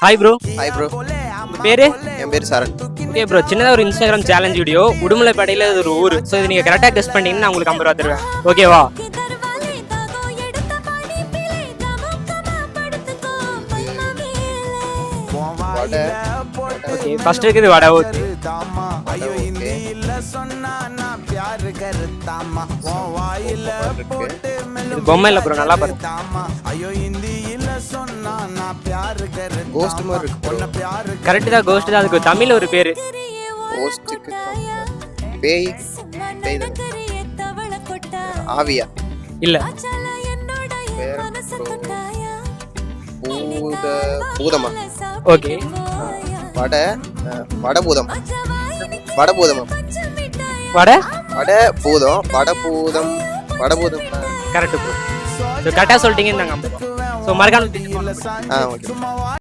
Hi bro. Hi bro. உங்கள் பேர்? என் பேர் சரண். ஓகே ப்ரோ, சின்னதாக ஒரு இன்ஸ்டாகிராம் சேலஞ்ச் வீடியோ. உடுமலைப்பேட்டையில் இது ஒரு ஊர். ஸோ இது நீங்கள் கரெக்டாக கெஸ் பண்ணிங்கன்னா நான் உங்களுக்கு 50 ரூபா தருவேன். ஓகேவா? வடை. ஓகே, ஃபர்ஸ்ட் இருக்குது வடை. ஓகே, இது பொம்மை இல்லை ப்ரோ, நல்லா பாருங்க. கோஸ்ட் மாதிரி இருக்கு bro. கரெக்டு தான், கோஸ்ட் தான். அதுக்கு தமிழில் ஒரு பேர். கோஸ்ட்டுக்கு பேய். பேய் தானே? ஆவியா? இல்லை. வேற பூதமா? ஓகே, வடை. வடபூதம். வடபூதமா? வடை வடபூதம். வடபூதம். வடபூதம். Correct bro. ஸோ கரெக்டாக சொல்லிட்டீங்கன்னு நாங்கள் 50 ரூபா. ஸோ மறக்காம ஓகே.